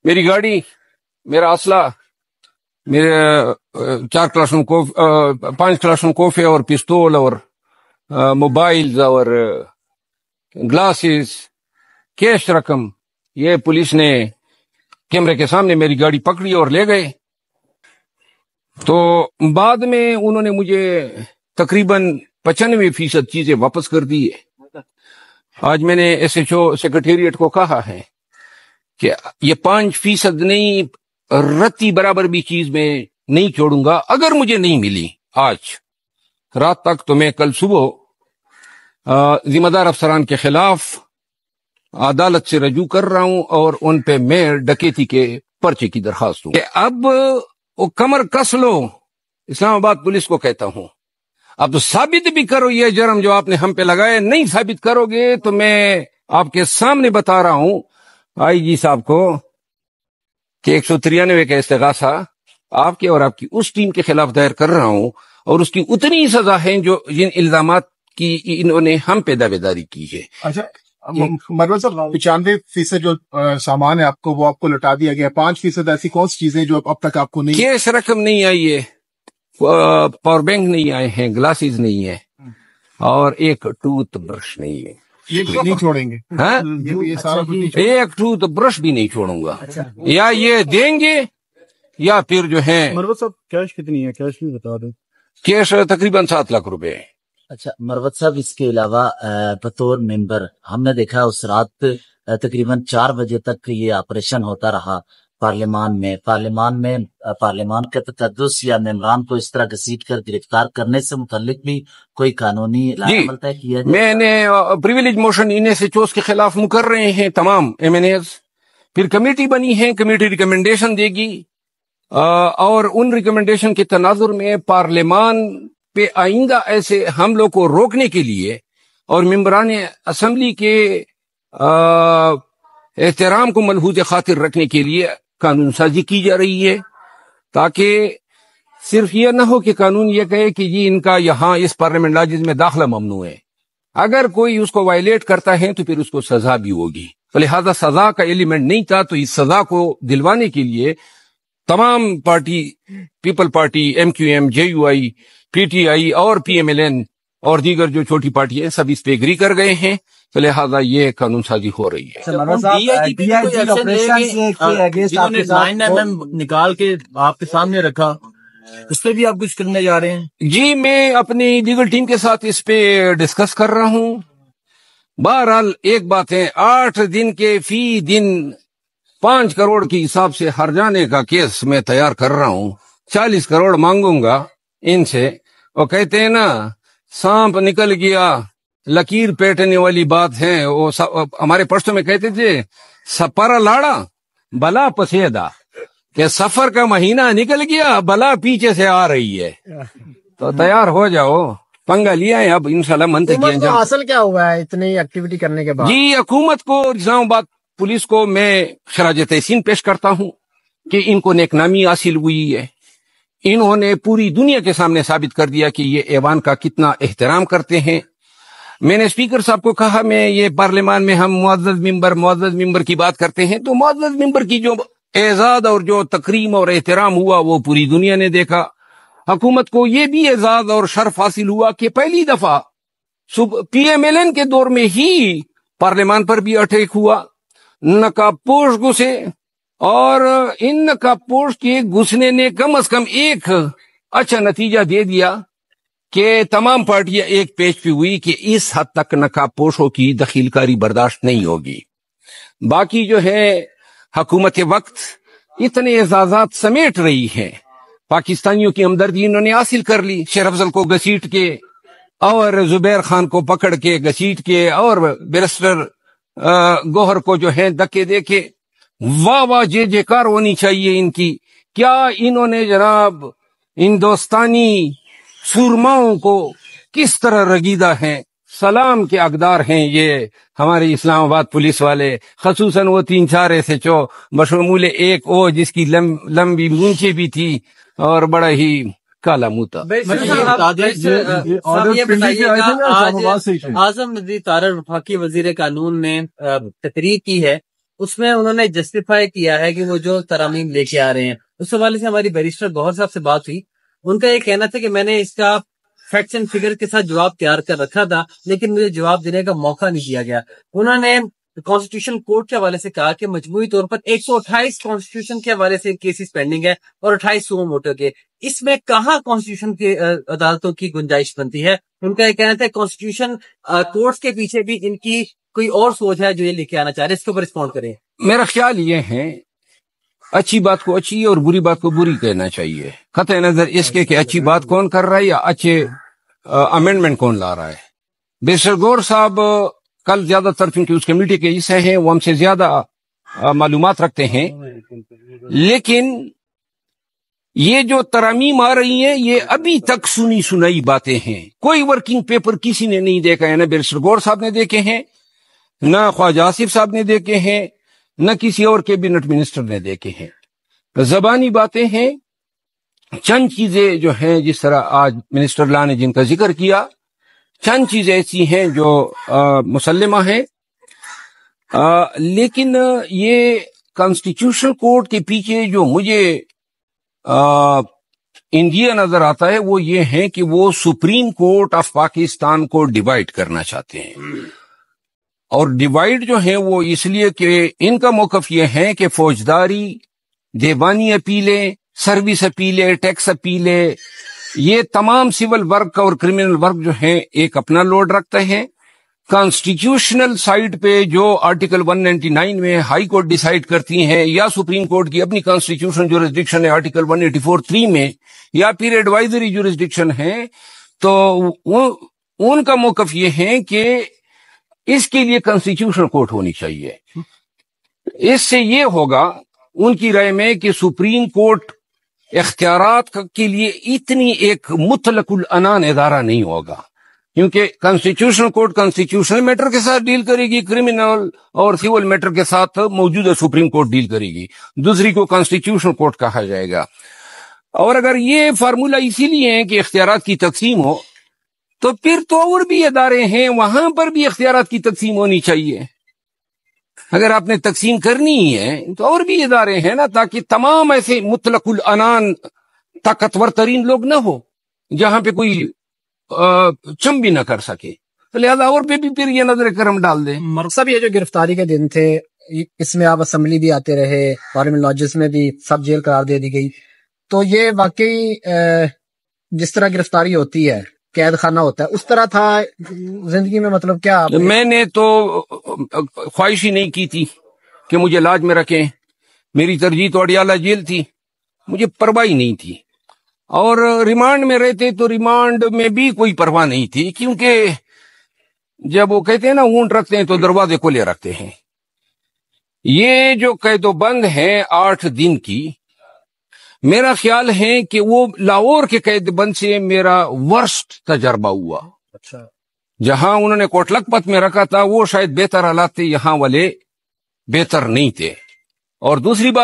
میری گاڑی، میرا اسلحہ، میرے 5 کلاشن کوفے اور پستول اور موبائلز اور گلاسز، کیش رقم، یہ پولیس نے کیمرے کے سامنے میری گاڑی پکڑی اور لے گئے۔ تو بعد میں انہوں نے مجھے تقریباً 95% چیزیں واپس کر دی ہے۔ آج میں نے ایس ایچ او سیکریٹریٹ کو کہا ہے کہ یہ 5% نہیں، رتی برابر بھی چیز میں نہیں چھوڑوں گا۔ اگر مجھے نہیں ملی آج رات تک تو میں کل صبح ذمہ دار افسران کے خلاف عدالت سے رجوع کر رہا ہوں اور ان پہ میں ڈکیتی کے پرچے کی درخواست ہوں کہ اب وہ کمر کس لو۔ اسلام آباد پولیس کو کہتا ہوں اب تو ثابت بھی کرو یہ جرم جو آپ نے ہم پہ لگائے۔ نہیں ثابت کرو گے تو میں آپ کے سامنے بتا رہا ہوں آئی جی صاحب کو کہ 193 کا استغاثہ آپ کے اور آپ کی اس ٹیم کے خلاف دائر کر رہا ہوں، اور اس کی اتنی سزا ہے جو جن الزامات کی انہوں نے ہم پہ دعوے داری کی ہے۔ اچھا مروت صاحب، 95% جو سامان ہے آپ کو وہ آپ کو لوٹا دیا گیا، 5% ایسی کون سی چیزیں جو اب تک آپ کو نہیں؟ کیش رقم نہیں آئی ہے، پاور بینک نہیں آئے ہیں، گلاسز نہیں ہے، اور ایک ٹوتھ برش نہیں ہے۔ یہ نہیں چھوڑیں گے؟ ہاں، یہ سارا کچھ ایک ٹوتھ برش بھی نہیں چھوڑوں گا۔ یا یہ دیں گے یا پھر جو ہے۔ مروت صاحب کیش کتنی ہے؟ کیش بھی بتا دیں۔ کیش تقریباً 7 لاکھ روپے ہے۔ اچھا مروت صاحب، اس کے علاوہ بطور ممبر ہم نے دیکھا اس رات تقریباً 4 بجے تک یہ آپریشن ہوتا رہا پارلیمان کے تقدس یا ممبران کو اس طرح گھسیٹ کر گرفتار کرنے سے متعلق بھی کوئی قانونی عمل طے کیا جائے؟ میں نے پریویلیج موشن ان ایس ایچ اوز کے خلاف مقرر رہے ہیں تمام ایم این ایز، پھر کمیٹی بنی ہے، کمیٹی ریکمنڈیشن دے گی، اور ان ریکمنڈیشن کے تناظر میں پارلیمان پہ آئندہ ایسے حملوں کو روکنے کے لیے اور ممبران اسمبلی کے احترام کو ملحوظ خاطر رکھنے کے لیے قانون سازی کی جا رہی ہے، تاکہ صرف یہ نہ ہو کہ قانون یہ کہے کہ جی ان کا یہاں اس پارلیمنٹ لاجز میں داخلہ ممنوع ہے، اگر کوئی اس کو وائلیٹ کرتا ہے تو پھر اس کو سزا بھی ہوگی۔ لہذا سزا کا ایلیمنٹ نہیں تھا، تو اس سزا کو دلوانے کے لیے تمام party, people party, M Q M, J U I, P T I اور پی ایم ایل این اور دیگر جو چھوٹی پارٹی ہیں سب اس پہ ایگری کر گئے ہیں، تو لہٰذا یہ قانون سازی ہو رہی ہے۔ نکال کے آپ کے سامنے رکھا، اس پہ بھی آپ کچھ کرنے جا رہے ہیں؟ جی میں اپنی لیگل ٹیم کے ساتھ اس پہ ڈسکس کر رہا ہوں۔ بہرحال ایک بات ہے، 8 دن کے فی دن 5 کروڑ کے حساب سے ہر جانے کا کیس میں تیار کر رہا ہوں۔ 40 کروڑ مانگوں گا ان سے، وہ کہتے ہیں نا سانپ نکل گیا لکیر پیٹنے والی بات ہے، وہ ہمارے پشتوں میں کہتے تھے سپر لاڑا بلا پسیدہ، کہ سفر کا مہینہ نکل گیا بلا پیچھے سے آ رہی ہے، تو تیار ہو جاؤ، پنگا لیا ہے اب انشاءاللہ منطقی انجام۔ حاصل کیا ہوا ہے اتنی ایکٹیویٹی کرنے کے بعد؟ جی حکومت کو، اسلام آباد پولیس کو میں خراج تحسین پیش کرتا ہوں کہ ان کو نیک نامی حاصل ہوئی ہے، انہوں نے پوری دنیا کے سامنے ثابت کر دیا کہ یہ ایوان کا کتنا احترام کرتے ہیں۔ میں نے اسپیکر صاحب کو کہا میں یہ پارلیمان میں ہم معزز ممبر کی بات کرتے ہیں، تو معزز ممبر کی جو اعزاز اور جو تکریم اور احترام ہوا وہ پوری دنیا نے دیکھا۔ حکومت کو یہ بھی اعزاز اور شرف حاصل ہوا کہ پہلی دفعہ پی ایم ایل این کے دور میں ہی پارلیمان پر بھی اٹیک ہوا، نقاب پوش گھسے، اور ان نقاب پوش کے گھسنے نے کم از کم ایک اچھا نتیجہ دے دیا کہ تمام پارٹیاں ایک پیج پہ ہوئی کہ اس حد تک نقاب پوشوں کی دخیل کاری برداشت نہیں ہوگی۔ باقی جو ہے حکومت وقت اتنے اعزازات سمیٹ رہی ہے، پاکستانیوں کی ہمدردی انہوں نے حاصل کر لی، شیر افضل کو گھسیٹ کے اور زبیر خان کو پکڑ کے گھسیٹ کے اور بیرسٹر گوہر کو جو ہے دھکے دے کے، واہ واہ جے جے کار ہونی چاہیے ان کی۔ کیا انہوں نے جناب ہندوستانی سورماؤں کو کس طرح رگیدہ ہیں، سلام کے حقدار ہیں یہ ہماری اسلام آباد پولیس والے، خصوصاً وہ 3-4 ایسے بشمول ایک او جس کی لمبی مونچھیں بھی تھی اور بڑا ہی کالا موتا۔ اعظم نذیر طارر وفاقی وزیر قانون نے تقریر کی ہے اس میں انہوں نے جسٹیفائی کیا ہے کہ وہ جو ترامیم لے کے آ رہے ہیں، اس حوالے سے ہماری بیرسٹر گوہر صاحب سے بات ہوئی. ان کا یہ کہنا تھا کہ میں نے اس کا فیکٹس اینڈ فگر کے ساتھ جواب تیار کر رکھا تھا، لیکن مجھے جواب دینے کا موقع نہیں دیا گیا. انہوں نے کانسٹیٹیوشن کورٹ کے حوالے سے کہا کہ مجموعی طور پر 128 کانسٹیٹیوشن کے حوالے سے کیسز پینڈنگ ہے اور 28 سو موٹو کے. اس میں کہاں کانسٹیٹیوشن کی عدالتوں کی گنجائش بنتی ہے؟ ان کا یہ کہنا تھا کانسٹیٹیوشن کورٹس کے پیچھے بھی ان کی کوئی اور سوچ ہے جو یہ لے کے آنا چاہ رہے ہیں. اس کے اوپر رسپونڈ کریں. میرا خیال یہ ہے اچھی بات کو اچھی اور بری بات کو بری کہنا چاہیے، قطع نظر اس کے کہ اچھی بات کون کر رہا ہے یا اچھے امینڈمنٹ کون لا رہا ہے. بیرسٹر گور صاحب کل زیادہ تر چونکہ اس کمیٹی کے حصے ہیں وہ ہم سے زیادہ معلومات رکھتے ہیں، لیکن یہ جو ترامیم آ رہی ہیں یہ ابھی تک سنی سنائی باتیں ہیں. کوئی ورکنگ پیپر کسی نے نہیں دیکھا ہے، نہ بیرسٹر گور صاحب نے دیکھے ہیں، نہ خواجہ آصف صاحب نے دیکھے ہیں، نہ کسی اور کیبنٹ منسٹر نے دیکھے ہیں. زبانی باتیں ہیں. چند چیزیں جو ہیں جس طرح آج منسٹر لا نے جن کا ذکر کیا، چند چیزیں ایسی ہیں جو مسلمہ ہیں، لیکن یہ کانسٹیٹیوشن کورٹ کے پیچھے جو مجھے انڈیا نظر آتا ہے وہ یہ ہے کہ وہ سپریم کورٹ آف پاکستان کو ڈیوائیڈ کرنا چاہتے ہیں. اور ڈیوائیڈ جو ہے وہ اس لیے کہ ان کا موقف یہ ہے کہ فوجداری، دیوانی اپیلیں، سروس اپیلیں، ٹیکس اپیلیں، یہ تمام سول ورک اور کرمنل ورک جو ہیں ایک اپنا لوڈ رکھتے ہیں. کانسٹیٹیوشنل سائٹ پہ جو آرٹیکل 199 میں ہائی کورٹ ڈیسائیڈ کرتی ہیں یا سپریم کورٹ کی اپنی کانسٹیٹیوشن جورسڈکشن ہے آرٹیکل 184(3) میں، یا پھر ایڈوائزری جورسڈکشن ہے، تو ان کا موقف یہ ہے کہ اس کے لیے کانسٹیٹیوشن کورٹ ہونی چاہیے. اس سے یہ ہوگا ان کی رائے میں کہ سپریم کورٹ اختیارات کے لیے اتنی ایک مطلق العنان ادارہ نہیں ہوگا، کیونکہ کانسٹیٹیوشن کورٹ کانسٹیٹیوشنل میٹر کے ساتھ ڈیل کرے گی، کرمنل اور سول میٹر کے ساتھ موجودہ سپریم کورٹ ڈیل کرے گی، دوسری کو کانسٹیٹیوشن کورٹ کہا جائے گا. اور اگر یہ فارمولہ اسی لیے ہے کہ اختیارات کی تقسیم ہو، تو پھر تو اور بھی ادارے ہیں وہاں پر بھی اختیارات کی تقسیم ہونی چاہیے. اگر آپ نے تقسیم کرنی ہی ہے تو اور بھی ادارے ہیں نا، تاکہ تمام ایسے مطلق العنان طاقتور ترین لوگ نہ ہو جہاں پہ کوئی چم بھی نہ کر سکے. تو لہذا اور پہ بھی پھر یہ نظر کرم ڈال دیں. سب یہ جو گرفتاری کے دن تھے اس میں آپ اسمبلی بھی آتے رہے، پارلیمنٹ لاجز میں بھی سب جیل قرار دے دی گئی، تو یہ واقعی جس طرح گرفتاری ہوتی ہے، قید خانہ ہوتا ہے، اس طرح تھا زندگی میں؟ مطلب کیا میں نے تو خواہش ہی نہیں کی تھی کہ مجھے لاج میں رکھیں. میری ترجیح تو اڈیالہ جیل تھی، مجھے پرواہ ہی نہیں تھی. اور ریمانڈ میں رہتے تو ریمانڈ میں بھی کوئی پرواہ نہیں تھی، کیونکہ جب وہ کہتے ہیں نا اونٹ رکھتے ہیں تو دروازے کھلے رکھتے ہیں. یہ جو قید و بند ہے 8 دن کی، میرا خیال ہے کہ وہ لاہور کے قید بند سے میرا ورسٹ تجربہ ہوا. اچھا، جہاں انہوں نے کوٹ لکھپت میں رکھا تھا وہ شاید بہتر حالات تھے، یہاں والے بہتر نہیں تھے. اور دوسری بات